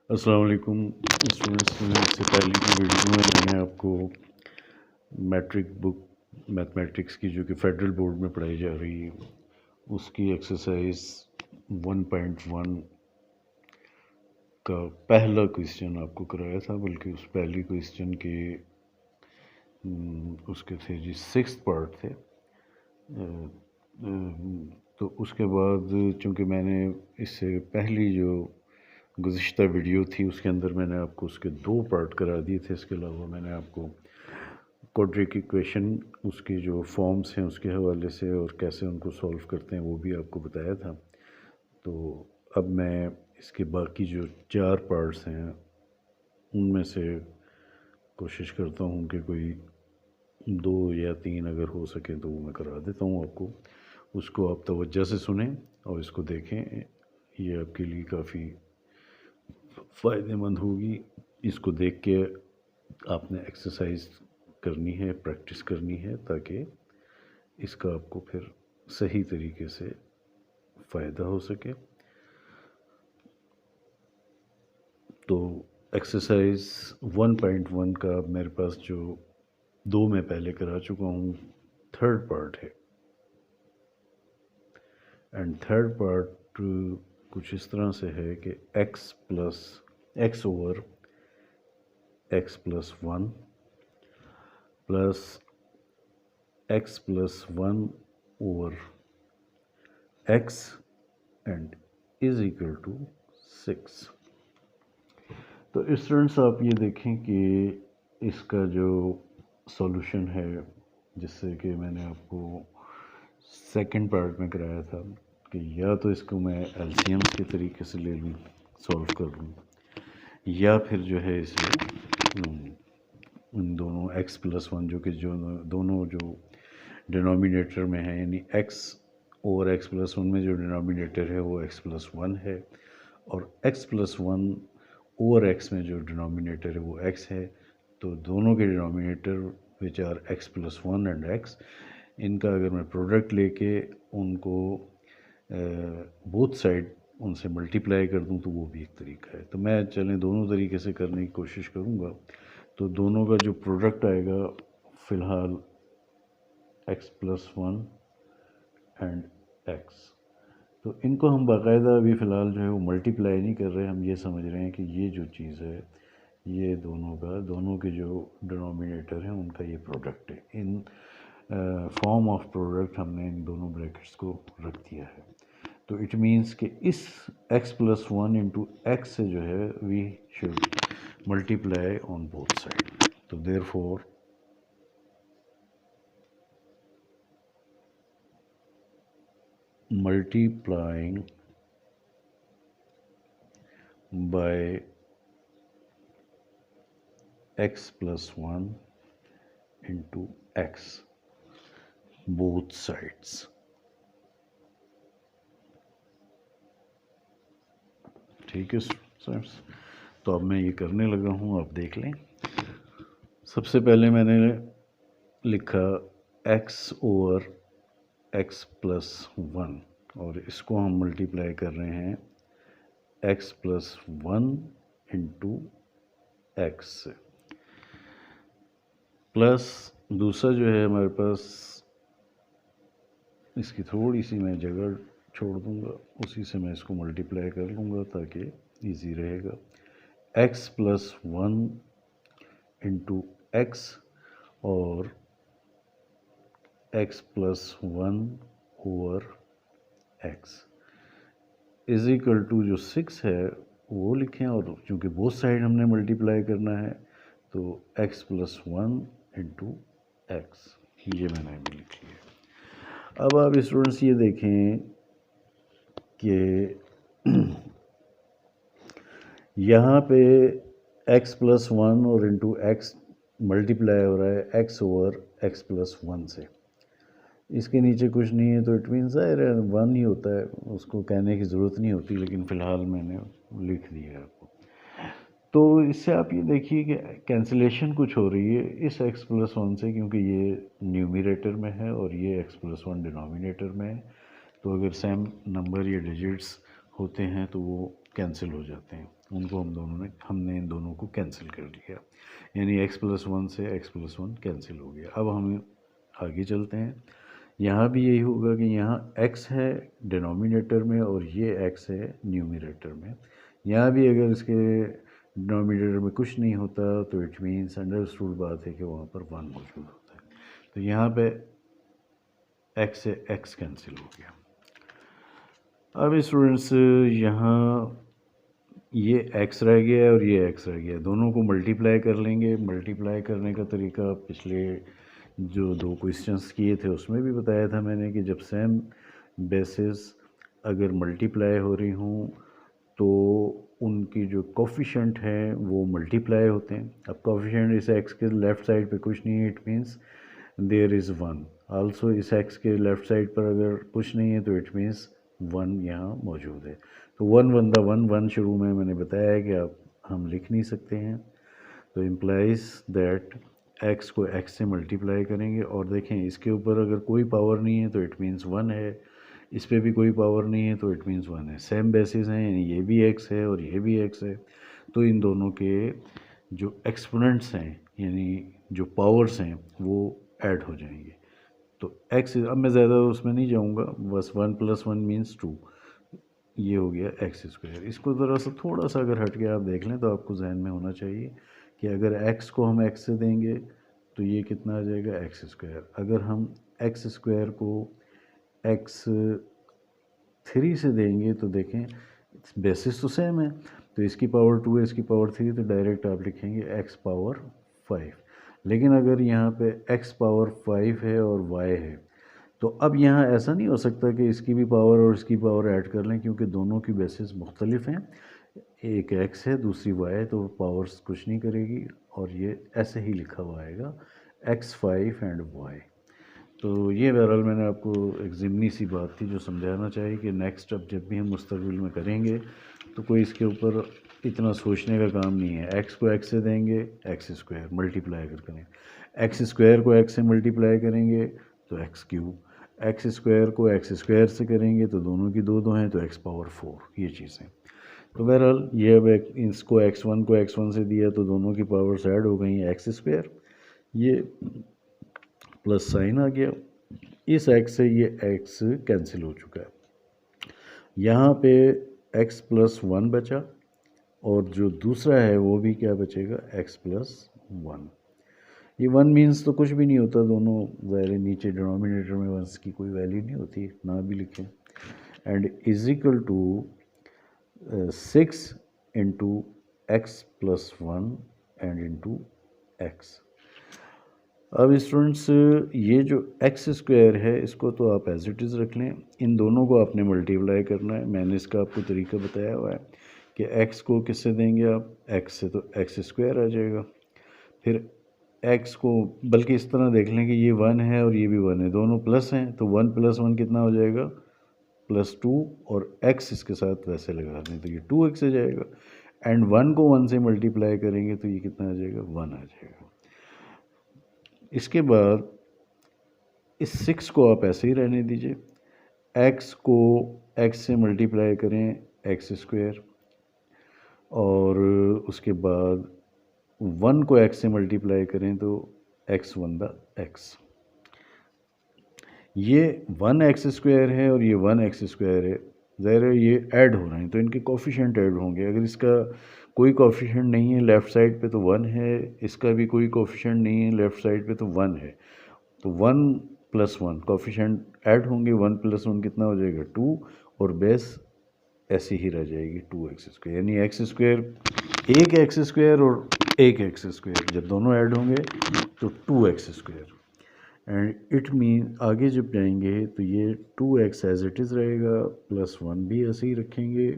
अस्सलाम वालेकुम स्टूडेंट्स। इससे पहले की वीडियो में मैंने आपको मैट्रिक बुक मैथमेटिक्स की जो कि फेडरल बोर्ड में पढ़ाई जा रही है उसकी एक्सरसाइज 1.1 का पहला क्वेश्चन आपको कराया था, बल्कि उस पहली क्वेश्चन के उसके थे जी 6th पार्ट थे। तो उसके बाद चूँकि मैंने इससे पहली जो गुज़िश्ता वीडियो थी उसके अंदर मैंने आपको उसके 2 पार्ट करा दिए थे। इसके अलावा मैंने आपको क्वाड्रेटिक इक्वेशन उसकी जो फॉर्म्स हैं उसके हवाले से और कैसे उनको सॉल्व करते हैं वो भी आपको बताया था। तो अब मैं इसके बाकी जो 4 पार्ट्स हैं उनमें से कोशिश करता हूँ कि कोई 2 या 3 अगर हो सके तो वो मैं करा देता हूँ आपको। उसको आप तवज्जो से सुनें और इसको देखें, ये आपके लिए काफ़ी फ़ायदेमंद होगी। इसको देख के आपने एक्सरसाइज करनी है, प्रैक्टिस करनी है, ताकि इसका आपको फिर सही तरीके से फ़ायदा हो सके। तो एक्सरसाइज 1.1 का मेरे पास जो 2 मैं पहले करा चुका हूँ, 3rd पार्ट है। एंड 3rd पार्ट कुछ इस तरह से है कि x over x plus 1 plus x plus 1 over x and is equal to 6। तो स्टूडेंट्स आप ये देखें कि इसका जो सॉल्यूशन है, जिससे कि मैंने आपको सेकंड पार्ट में कराया था कि या तो इसको मैं एलसीएम्स के तरीके से ले लूँ, सॉल्व कर लूँ, या फिर जो है इसे इन दोनों x प्लस 1 जो कि जो दोनों जो डिनोमिनेटर में है, यानी x ओवर x प्लस 1 में जो डिनोमिनेटर है वो x प्लस 1 है, और x प्लस 1 ओवर x में जो डिनोमिनेटर है वो x है। तो दोनों के denominator which are x plus 1 and x, इनका अगर मैं प्रोडक्ट लेके उनको बोथ साइड उनसे मल्टीप्लाई कर दूं तो वो भी एक तरीका है। तो मैं चलें दोनों तरीके से करने की कोशिश करूंगा। तो दोनों का जो प्रोडक्ट आएगा फ़िलहाल x प्लस 1 एंड x, तो इनको हम बाकायदा अभी फ़िलहाल जो है वो मल्टीप्लाई नहीं कर रहे, हम ये समझ रहे हैं कि ये जो चीज़ है ये दोनों के जो डिनोमिनेटर हैं उनका ये प्रोडक्ट है। इन फॉर्म ऑफ प्रोडक्ट हमने इन दोनों ब्रैकेट्स को रख दिया है। तो इट मीन्स कि इस x प्लस 1 इंटू एक्स से जो है we should multiply on both side. तो therefore multiplying by x plus 1 into x both sides। ठीक है स्टूडेंट्स, तो अब मैं ये करने लगा हूँ, आप देख लें। सबसे पहले मैंने लिखा x ओवर x प्लस 1 और इसको हम मल्टीप्लाई कर रहे हैं x प्लस 1 इंटू एक्स से, प्लस दूसरा जो है हमारे पास, इसकी थोड़ी सी मैं जगह छोड़ दूंगा, उसी से मैं इसको मल्टीप्लाई कर लूँगा ताकि इजी रहेगा। x प्लस 1 इंटू एक्स और x plus 1 over x is equal to जो 6 है वो लिखें, और चूँकि बोथ साइड हमने मल्टीप्लाई करना है तो x प्लस 1 इंटू एक्स, ये मैंने अभी लिख लिया। अब आप स्टूडेंट्स ये देखें कि यहाँ पे x प्लस 1 और इंटू एक्स मल्टीप्लाई हो रहा है x ओवर x प्लस 1 से, इसके नीचे कुछ नहीं है तो इट मीन्स ज़ाहिर है 1 ही होता है, उसको कहने की ज़रूरत नहीं होती, लेकिन फ़िलहाल मैंने लिख दिया है आपको। तो इससे आप ये देखिए कि कैंसिलेशन कुछ हो रही है इस x प्लस 1 से, क्योंकि ये न्यूमरेटर में है और ये x प्लस 1 डिनोमिनेटर में है। तो अगर सेम नंबर या डिजिट्स होते हैं तो वो कैंसिल हो जाते हैं। उनको हमने इन दोनों को कैंसिल कर दिया, यानी x+1 से x+1 कैंसिल हो गया। अब हम आगे चलते हैं। यहाँ भी यही होगा कि यहाँ x है डिनोमिनेटर में और ये x है न्यूमरेटर में। यहाँ भी अगर इसके डिनोमिनेटर में कुछ नहीं होता तो इट मीन्स अंडरस्टूड बात है कि वहाँ पर 1 मौजूद होता है। तो यहाँ पे x से x कैंसिल हो गया। अब स्टूडेंट्स यहाँ ये x रह गया और ये x रह गया, दोनों को मल्टीप्लाई कर लेंगे। मल्टीप्लाई करने का तरीका पिछले जो 2 क्वेश्चंस किए थे उसमें भी बताया था मैंने कि जब सेम बेसिस अगर मल्टीप्लाई हो रही हूँ तो उनकी जो कोफिशेंट है वो मल्टीप्लाई होते हैं। अब कोफिशेंट इस x के लेफ़्ट साइड पे कुछ नहीं है, it means there is 1। Also इस x के लेफ़्ट साइड पर अगर कुछ नहीं है तो इट मीन्स 1 यहाँ मौजूद है। तो 1 बंदा 1 शुरू में मैंने बताया है कि आप हम लिख नहीं सकते हैं। तो इम्प्लाइज दैट x को x से मल्टीप्लाई करेंगे और देखें इसके ऊपर अगर कोई पावर नहीं है तो इट मीन्स 1 है, इस पर भी कोई पावर नहीं है तो इट मीन्स 1 है। सेम बेसिस हैं, यानी ये भी x है और ये भी x है। तो इन दोनों के जो एक्सपोनेंट्स हैं यानी जो पावर्स हैं वो ऐड हो जाएंगे। तो x, अब मैं ज़्यादा उसमें नहीं जाऊँगा, बस 1 + 1 मीन्स 2, ये हो गया x²। इसको ज़रा सा थोड़ा सा अगर हट के आप देख लें तो आपको जहन में होना चाहिए कि अगर x को हम x से देंगे तो ये कितना आ जाएगा x²। अगर हम x² को x3 से देंगे तो देखें बेसिस तो सेम है, तो इसकी पावर 2 है, इसकी पावर 3, तो डायरेक्ट आप लिखेंगे x⁻5। लेकिन अगर यहाँ पे x⁻5 है और y है तो अब यहाँ ऐसा नहीं हो सकता कि इसकी भी पावर और इसकी पावर ऐड कर लें, क्योंकि दोनों की बेसिस मुख्तलिफ हैं। एक x है दूसरी y है, तो पावर्स कुछ नहीं करेगी और ये ऐसे ही लिखा हुआ आएगा x5 एंड y। तो ये बहरहाल मैंने आपको एक ज़िमनी सी बात थी जो समझाना चाहिए कि नेक्स्ट अब जब भी हम मुस्तकबिल में करेंगे तो कोई इसके ऊपर इतना सोचने का काम नहीं है। x को x से देंगे x² मल्टीप्लाई अगर करें, x² को x से मल्टीप्लाई करेंगे तो x³ x² को x² से करेंगे तो दोनों की 2 हैं तो x⁻4, ये चीज़ें। तो बहरहाल ये अब इसको x1 को x1 से दिया तो दोनों की पावर्स ऐड हो गई x², ये प्लस साइन आ गया, इस x से ये x कैंसिल हो चुका है। यहाँ पे x+1 बचा और जो दूसरा है वो भी क्या बचेगा x+1। ये 1 मीन्स तो कुछ भी नहीं होता, दोनों ज़ाहिर नीचे डिनोमिनेटर में 1 की कोई वैल्यू नहीं होती, ना भी लिखें। And is equal to 6 into x+1 and into x। अब स्टूडेंट्स ये जो x² है इसको तो आप एज इट इज़ रख लें, इन दोनों को आपने मल्टीप्लाई करना है। मैंने इसका आपको तरीका बताया हुआ है कि x को किससे देंगे आप, x से, तो x² आ जाएगा। फिर x को बल्कि इस तरह देख लें कि ये 1 है और ये भी 1 है, दोनों प्लस हैं, तो 1 + 1 कितना हो जाएगा +2, और x इसके साथ वैसे लगा दें तो ये 2x आ जाएगा। एंड 1 को 1 से मल्टीप्लाई करेंगे तो ये कितना आ जाएगा 1 आ जाएगा। इसके बाद इस 6 को आप ऐसे ही रहने दीजिए, x को x से मल्टीप्लाई करें x², और उसके बाद 1 को x से मल्टीप्लाई करें तो x1 x। ये 1x² है और ये 1x² है, ज़ाहिर है ये ऐड हो रहे हैं तो इनके कोफिशिएंट ऐड होंगे। अगर इसका कोई कोफिशिएंट नहीं है लेफ़्ट साइड पे तो 1 है, इसका भी कोई कोफिशिएंट नहीं है लेफ़्ट साइड पे तो 1 है, तो 1 + 1 कोफिशिएंट ऐड होंगे, 1 + 1 कितना हो जाएगा 2, और बेस ऐसी ही रह जाएगी 2x², यानी x², एक x² और एक x², जब दोनों ऐड होंगे तो 2x²। एंड इट मीन आगे जब जाएंगे तो ये 2x एज इट इज़ रहेगा, +1 भी ऐसे ही रखेंगे।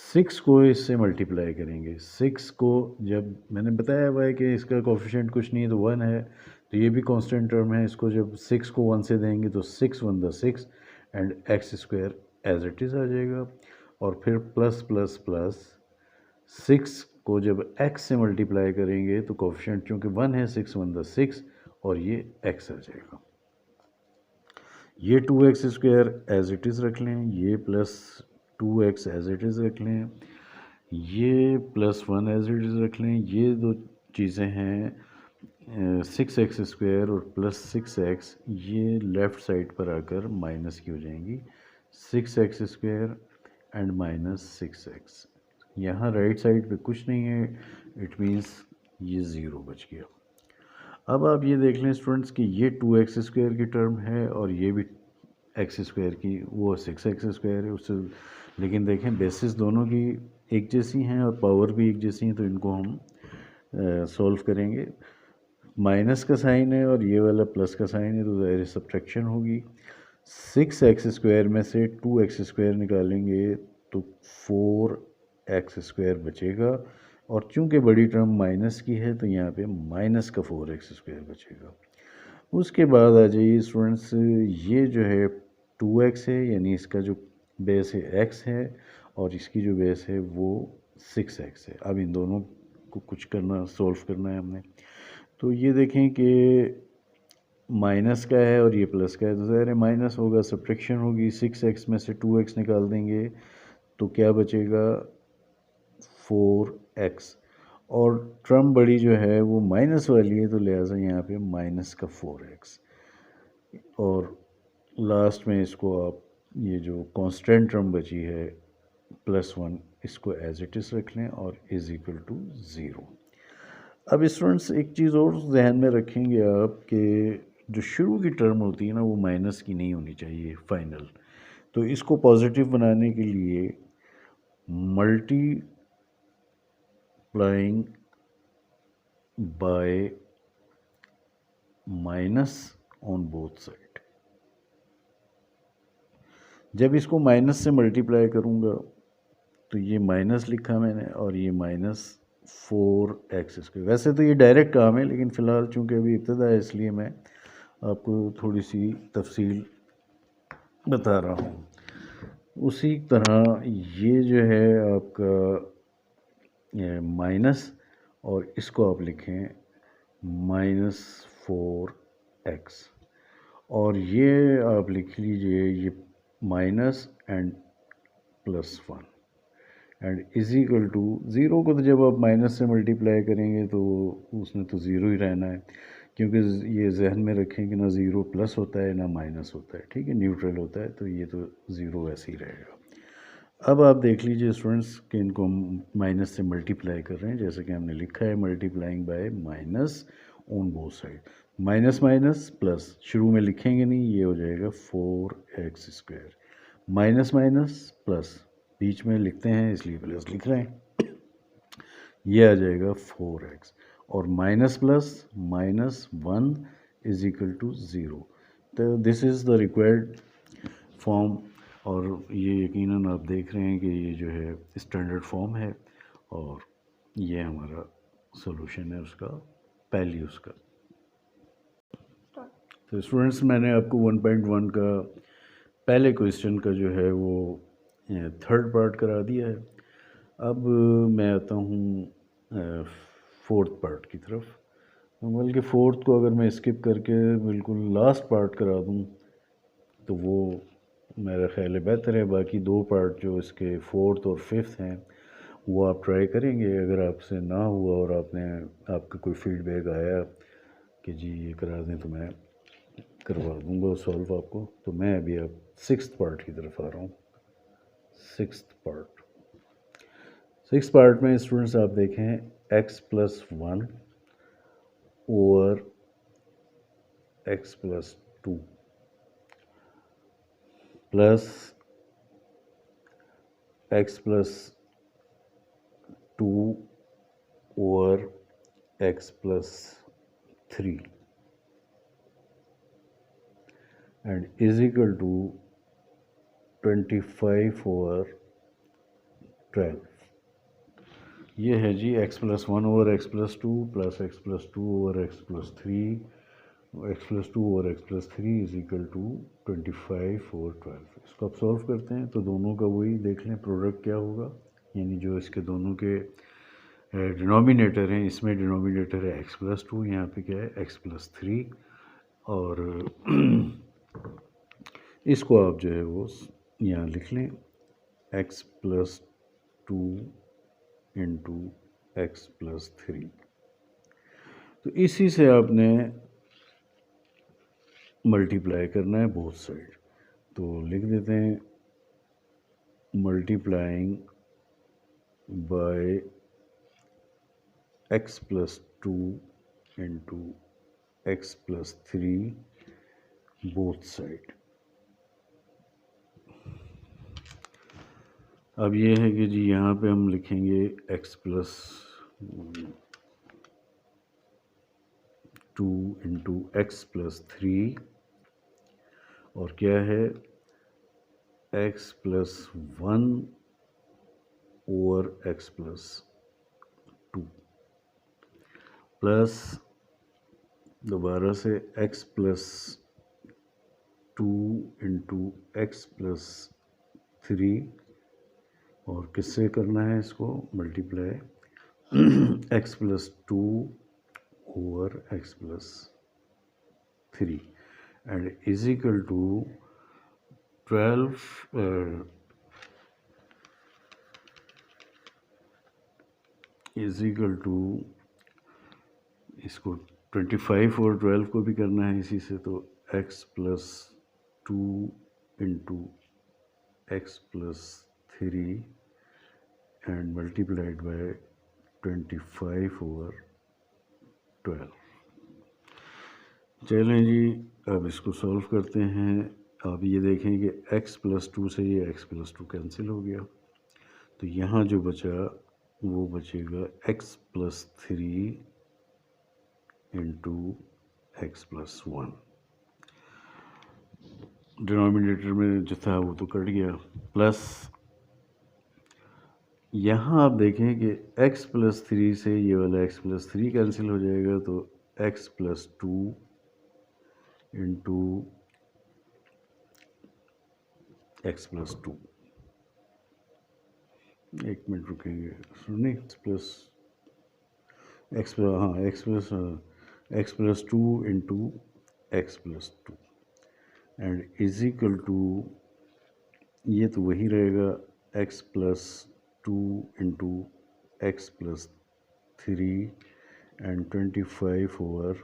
6 को इससे मल्टीप्लाई करेंगे, 6 को जब मैंने बताया हुआ है कि इसका कोफिशिएंट कुछ नहीं है तो 1 है, तो ये भी कांस्टेंट टर्म है, इसको जब 6 को 1 से देंगे तो 6 1 6 and x² as it is आ जाएगा। और फिर प्लस प्लस प्लस 6 को जब x से मल्टीप्लाई करेंगे तो कोफिशिएंट चूँकि 1 है, 6 1 6 और ये x आ जाएगा। ये 2x² एज इट इज़ रख लें, ये +2x एज इट इज़ रख लें, ये +1 एज इट इज़ रख लें। ये दो चीज़ें हैं 6x² और +6x, ये लेफ़्ट साइड पर आकर माइनस की हो जाएंगी। 6x² एंड -6x, यहाँ राइट साइड पे कुछ नहीं है, इट मीन्स ये ज़ीरो बच गया। अब आप ये देख लें स्टूडेंट्स कि ये 2x² की टर्म है और ये भी x² की, वो 6x² है उससे, लेकिन देखें बेसिस दोनों की एक जैसी हैं और पावर भी एक जैसी हैं, तो इनको हम सॉल्व करेंगे। माइनस का साइन है और ये वाला प्लस का साइन है, तो ज़ाहिर सब्ट्रैक्शन होगी। 6x² में से 2x² निकालेंगे तो 4x² बचेगा, और चूंकि बड़ी टर्म माइनस की है तो यहाँ पे माइनस का 4x² बचेगा। उसके बाद आ जाइए स्टूडेंट्स, ये जो है 2x है, यानी इसका जो बेस है x है और इसकी जो बेस है वो 6x है। अब इन दोनों को कुछ करना, सॉल्व करना है हमने। तो ये देखें कि माइनस का है और ये प्लस का है, तो ज़ाहिर है माइनस होगा, सब्ट्रैक्शन होगी। 6x में से 2x निकाल देंगे तो क्या बचेगा 4x, और टर्म बड़ी जो है वो माइनस वाली है, तो लिहाजा यहाँ पे माइनस का 4x, और लास्ट में इसको आप ये जो कांस्टेंट टर्म बची है +1, इसको एज इट इज़ रख लें और इज़ इक्वल टू 0। अब स्टूडेंट्स एक चीज़ और जहन में रखेंगे आप कि जो शुरू की टर्म होती है ना वो माइनस की नहीं होनी चाहिए फाइनल, तो इसको पॉजिटिव बनाने के लिए multiplying by minus on both side, जब इसको माइनस से मल्टीप्लाई करूँगा तो ये माइनस लिखा मैंने और ये -4x²। वैसे तो ये डायरेक्ट काम है, लेकिन फ़िलहाल चूँकि अभी इब्तदा है इसलिए मैं आपको थोड़ी सी तफसील बता रहा हूँ। उसी तरह ये जो है आपका माइनस, और इसको आप लिखें -4x, और ये आप लिख लीजिए ये minus and +1 and is equal to 0 को तो जब आप माइनस से मल्टीप्लाई करेंगे तो उसने तो ज़ीरो ही रहना है, क्योंकि ये जहन में रखें कि ना ज़ीरो प्लस होता है ना माइनस होता है, ठीक है, न्यूट्रल होता है, तो ये तो ज़ीरो वैसे ही रहेगा। अब आप देख लीजिए स्टूडेंट्स कि इनको हम माइनस से मल्टीप्लाई कर रहे हैं, जैसे कि हमने लिखा है multiplying by minus on both side. Minus minus plus शुरू में लिखेंगे नहीं, ये हो जाएगा 4x², माइनस माइनस प्लस बीच में लिखते हैं इसलिए प्लस लिख रहे हैं, ये आ जाएगा 4x, और minus plus -1 is equal to 0। तो this is the required form, और ये यकीनन आप देख रहे हैं कि ये जो है स्टैंडर्ड फॉर्म है, और ये हमारा सॉल्यूशन है उसका, पहली उसका। तो स्टूडेंट्स मैंने आपको 1.1 का पहले क्वेश्चन का जो है वो थर्ड पार्ट करा दिया है। अब मैं आता हूँ फोर्थ पार्ट की तरफ, बल्कि फोर्थ को अगर मैं स्किप करके बिल्कुल लास्ट पार्ट करा दूँ तो वो मेरा ख्याल है बेहतर है। बाकी दो पार्ट जो इसके फोर्थ और फिफ्थ हैं वो आप ट्राई करेंगे। अगर आपसे ना हुआ और आपका कोई फीडबैक आया कि जी ये करा दें तो मैं करवा दूँगा सॉल्व आपको। तो मैं अभी अब सिक्स्थ पार्ट की तरफ आ रहा हूँ। सिक्स्थ पार्ट में स्टूडेंट्स आप देखें x+1 over x+2 plus x+2 over x+3 and is equal to 25 over 12। ये है जी x+1 over x+2 plus x+2 over x+3, x+2 over x+3 is equal to 25 over 12। इसको आप सॉल्व करते हैं तो दोनों का वही देख लें प्रोडक्ट क्या होगा, यानी जो इसके दोनों के डिनोमिनेटर हैं, इसमें डिनोमिनेटर है x+2, यहाँ पे क्या है x+3, और इसको आप जो है वो यहाँ लिख लें x+2 इंटू एक्स प्लस 3। तो इसी से आपने मल्टीप्लाई करना है बोथ साइड। तो लिख देते हैं multiplying by x plus 2 into x plus 3 both side. अब ये है कि जी यहाँ पे हम लिखेंगे x plus 2 into x plus 3 और क्या है x plus 1 over x plus 2 plus दोबारा से x plus 2 into x plus 3 और किससे करना है इसको multiply x plus 2 over x plus 3 and is equal to 12 is equal to इसको 25 और 12 को भी करना है इसी से, तो x plus 2 into x plus 3 and multiplied by 25 over 12। चलें जी अब इसको सॉल्व करते हैं। अब ये देखें कि x प्लस 2 से ये x प्लस 2 कैंसिल हो गया, तो यहाँ जो बचा वो बचेगा x plus 3 into x plus 1। Denominator में जो था वो तो कट गया, प्लस यहाँ आप देखें कि x प्लस 3 से ये वाला x प्लस 3 कैंसिल हो जाएगा, तो x plus 2 into x plus 2। एक मिनट रुकेंगे, सुनिए plus x plus 2 into x plus 2 and is equal to ये तो वही रहेगा x plus 2 into x plus 3 and 25 over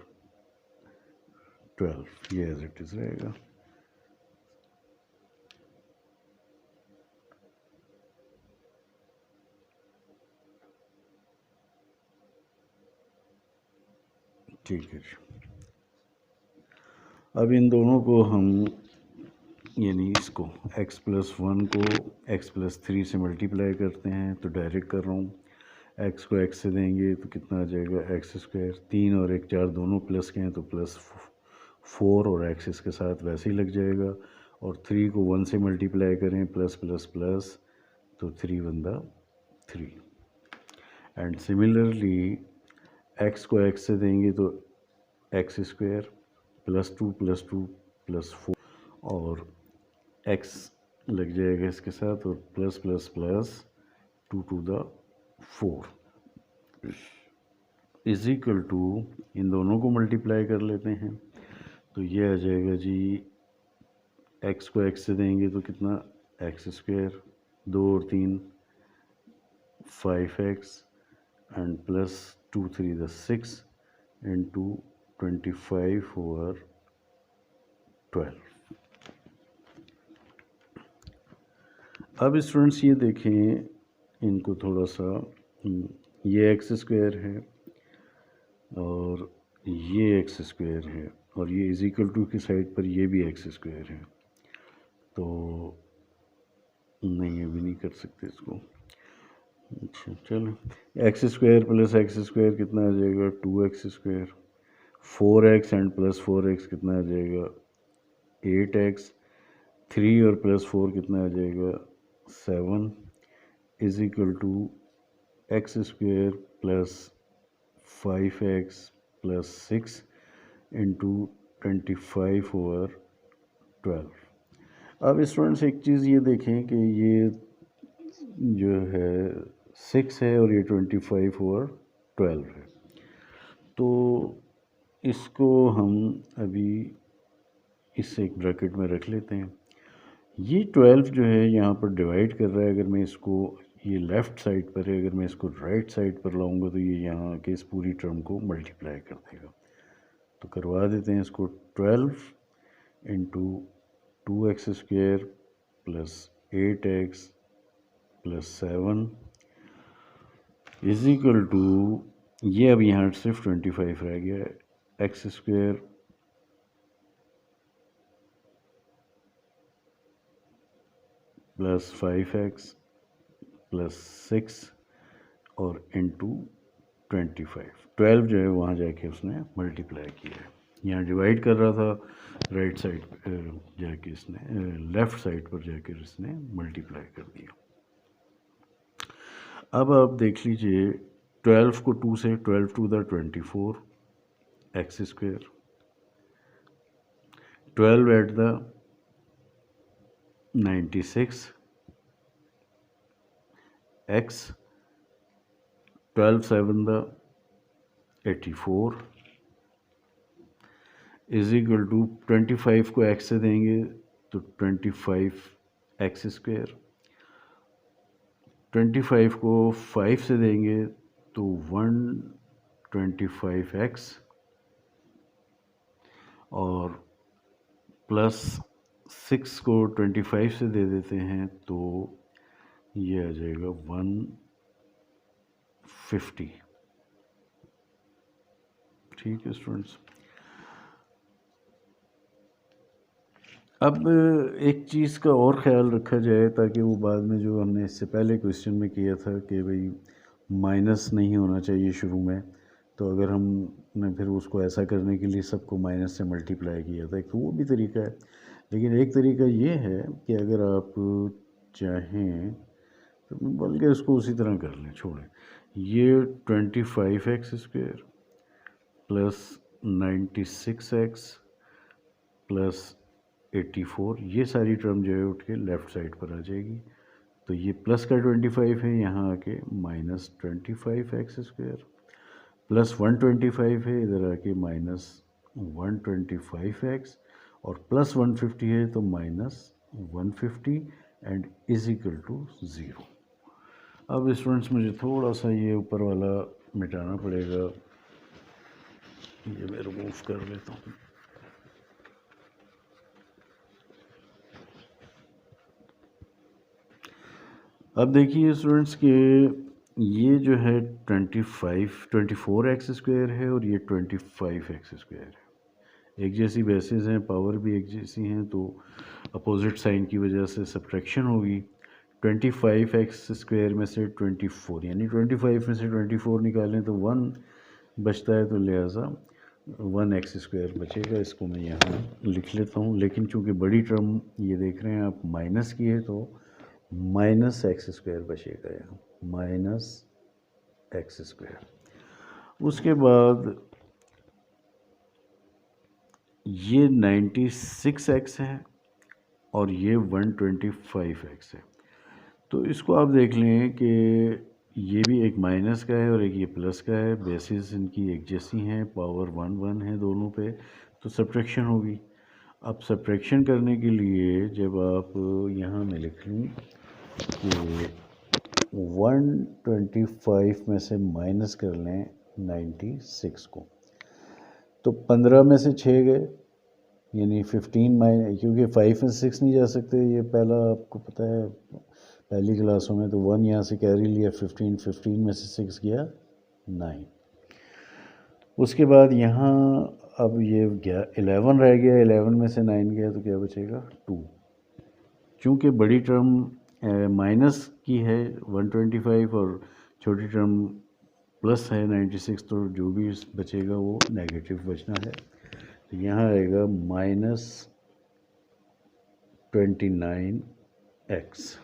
12, ये एज इट इज़ रहेगा। ठीक है जी, अब इन दोनों को हम यानी इसको x प्लस 1 को x प्लस 3 से मल्टीप्लाई करते हैं, तो डायरेक्ट कर रहा हूँ। x को x से देंगे तो कितना आ जाएगा एक्स स्क्वायर, 3 और 1 4 दोनों प्लस के हैं तो प्लस 4 और x इसके साथ वैसे ही लग जाएगा, और 3 को 1 से मल्टीप्लाई करें प्लस प्लस प्लस तो 3 बनता 3 एंड सिमिलरली x को x से देंगे तो एक्स स्क्वायर प्लस 2 प्लस 4 और x लग जाएगा इसके साथ और plus plus plus 2 to the 4 is equal to इन दोनों को मल्टीप्लाई कर लेते हैं, तो ये आ जाएगा जी x को x से देंगे तो कितना एक्स स्क्वायर, 2 और 3 5x and plus 2 3 the 6 into 25 over 12। अब स्टूडेंट्स ये देखें इनको थोड़ा सा, ये एक्स स्क्वायर है और ये एक्स स्क्वायर है और ये इज इक्वल टू की साइड पर ये भी एक्स स्क्वायर है, तो नहीं अभी नहीं कर सकते इसको। अच्छा चलो, x square plus x square कितना आ जाएगा 2x square, 4x and plus 4x कितना आ जाएगा 8x, 3 और प्लस 4 कितना आ जाएगा 7 is equal to x square plus 5x plus 6 into 25 over 12। अब स्टूडेंट्स एक चीज़ ये देखें कि ये जो है 6 है और ये 25 ओवर 12 है, तो इसको हम अभी इस एक ब्रैकेट में रख लेते हैं। ये 12 जो है यहाँ पर डिवाइड कर रहा है, अगर मैं इसको ये लेफ़्ट साइड पर है, अगर मैं इसको राइट साइड पर लाऊंगा तो ये यहाँ आके इस पूरी टर्म को मल्टीप्लाई कर देगा। तो करवा देते हैं इसको। 12 into 2x² plus 8x plus 7 is equal to, ये अब यहाँ सिर्फ 25 रह गया है, x² प्लस 5x प्लस 6 और इंटू 25। 12 जो है वहाँ जाके उसने मल्टीप्लाई किया है। यहाँ डिवाइड कर रहा था, राइट साइड जाके इसने लेफ़्ट साइड पर जाकर इसने मल्टीप्लाई कर दिया। अब आप देख लीजिए 12 को 2 से, 12 two the 24 x², 12 eight the 96 x, 12 7 the 84 is equal to 25 को x से देंगे तो 25 x², 25 को 5 से देंगे तो 125x और प्लस 6 को 25 से दे देते हैं तो ये आ जाएगा 150। ठीक है स्टूडेंट्स। अब एक चीज़ का और ख्याल रखा जाए ताकि वो बाद में, जो हमने इससे पहले क्वेश्चन में किया था कि भाई माइनस नहीं होना चाहिए शुरू में, तो अगर हमने फिर उसको ऐसा करने के लिए सबको माइनस से मल्टीप्लाई किया था, तो वो भी तरीका है। लेकिन एक तरीका ये है कि अगर आप चाहें तो बल्कि उसको उसी तरह कर लें, छोड़ें। ये 25x² प्लस 96x प्लस 84, ये सारी टर्म जो है उठ के लेफ़्ट साइड पर आ जाएगी। तो ये प्लस का 25 है, यहाँ आके माइनस 25x² प्लस 125 है, इधर आके माइनस 125x और प्लस 150 है तो minus 150 and is equal to 0। अब स्टूडेंट्स मुझे थोड़ा सा ये ऊपर वाला मिटाना पड़ेगा, ये मैं रिमूव कर लेता हूँ। अब देखिए स्टूडेंट्स के ये जो है 24x² है और ये 25x² है। एक जैसी बेसिस हैं, पावर भी एक जैसी हैं, तो अपोजिट साइन की वजह से सब्ट्रैक्शन होगी। 25x² में से 24 यानी 25 में से 24 निकालें तो 1 बचता है, तो लिहाजा 1x² बचेगा। इसको मैं यहाँ लिख लेता हूँ, लेकिन चूँकि बड़ी टर्म ये देख रहे हैं आप माइनस की है तो माइनस x² बचेगा यहाँ, माइनस x²। उसके बाद ये 96x है और ये 125x है। तो इसको आप देख लें कि ये भी एक माइनस का है और एक ये प्लस का है, बेसिस इनकी एक जैसी हैं, पावर 1 1 है दोनों पे, तो सब्ट्रैक्शन होगी। अब सब्ट्रैक्शन करने के लिए जब आप यहाँ में लिख लूँ कि 125 में से माइनस कर लें 96 को, तो 15 में से 6 गए यानी 15 माइनस, क्योंकि 5 में 6 नहीं जा सकते, ये पहला आपको पता है पहली क्लासों में, तो 1 यहाँ से कैरी लिया, 15 में से 6 गया 9। उसके बाद यहाँ अब ये 11 रह गया, 11 में से 9 गया तो क्या बचेगा 2। चूँकि बड़ी टर्म माइनस की है 125 और छोटी टर्म प्लस है 96, तो जो भी बचेगा वो नेगेटिव बचना है। तो यहाँ आएगा माइनस 29x।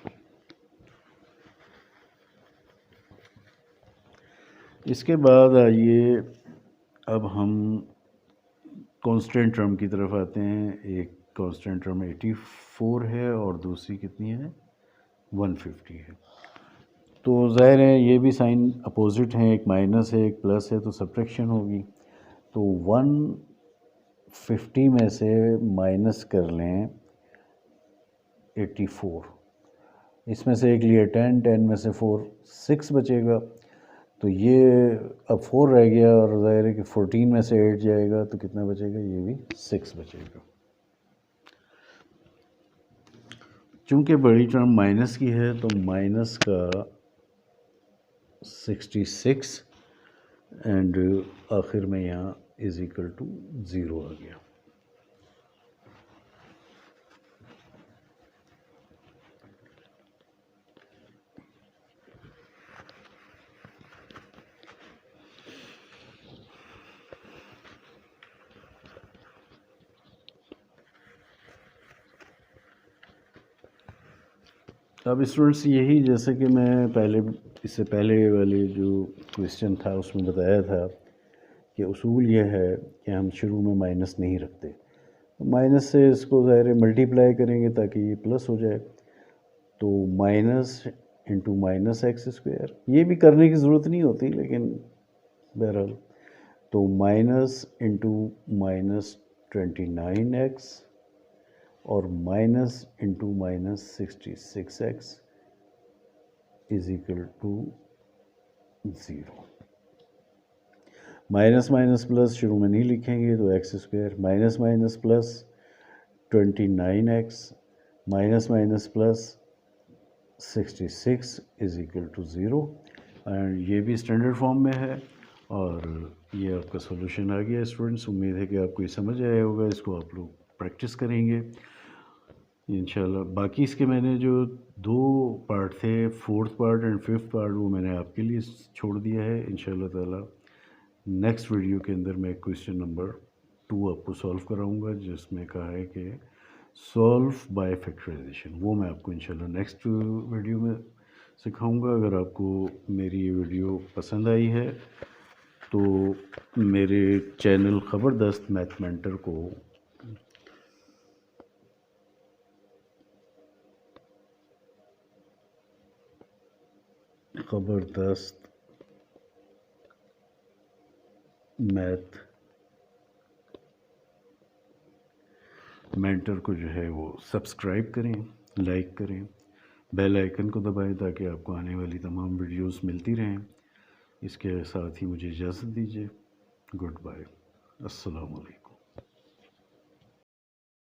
इसके बाद आइए अब हम कांस्टेंट टर्म की तरफ आते हैं। एक कांस्टेंट टर्म 84 है और दूसरी कितनी है 150 है। तो ज़ाहिर है ये भी साइन अपोजिट हैं, एक माइनस है एक प्लस है, तो सब्ट्रैक्शन होगी। तो 150 में से माइनस कर लें 84 इसमें से एक लिए 10, 10 में से 4 6 बचेगा, तो ये अब 4 रह गया और ज़ाहिर है कि 14 में से 8 जाएगा तो कितना बचेगा, ये भी 6 बचेगा। चूँकि बड़ी टर्म माइनस की है तो माइनस का 66 एंड आखिर में यहाँ इज इक्वल टू 0 आ गया। अब स्टूडेंट्स यही, जैसे कि मैं पहले इससे पहले वाले जो क्वेश्चन था उसमें बताया था कि उसूल ये है कि हम शुरू में माइनस नहीं रखते, तो माइनस से इसको ज़ाहिर मल्टीप्लाई करेंगे ताकि ये प्लस हो जाए, तो minus into minus x square, ये भी करने की ज़रूरत नहीं होती लेकिन बहरहाल, तो माइनस इंटू माइनस 29x और minus into minus 66x is equal to 0। Minus minus plus शुरू में नहीं लिखेंगे तो x square, minus minus plus 29x minus minus plus 66 is equal to 0। And ये भी स्टैंडर्ड फॉर्म में है और ये आपका सॉल्यूशन आ गया स्टूडेंट्स। उम्मीद है कि आपको ये समझ आया होगा, इसको आप लोग प्रैक्टिस करेंगे इंशाल्लाह। बाकी इसके मैंने जो 2 पार्ट थे, 4th part and 5th part, वो मैंने आपके लिए छोड़ दिया है। इंशाल्लाह ताला नेक्स्ट वीडियो के अंदर मैं क्वेश्चन नंबर 2 आपको सॉल्व कराऊंगा, जिसमें कहा है कि सॉल्व बाय फैक्टराइजेशन, वो मैं आपको इंशाल्लाह नेक्स्ट वीडियो में सिखाऊंगा। अगर आपको मेरी ये वीडियो पसंद आई है तो मेरे चैनल ख़बरदस्त मैथ मेंटर को ख़बरदस्त मैथ मेंटर को जो है वो सब्सक्राइब करें, लाइक करें, बेल आइकन को दबाएं ताकि आपको आने वाली तमाम वीडियोस मिलती रहें। इसके साथ ही मुझे इजाज़त दीजिए। गुड बाय, अस्सलाम वालेकुम।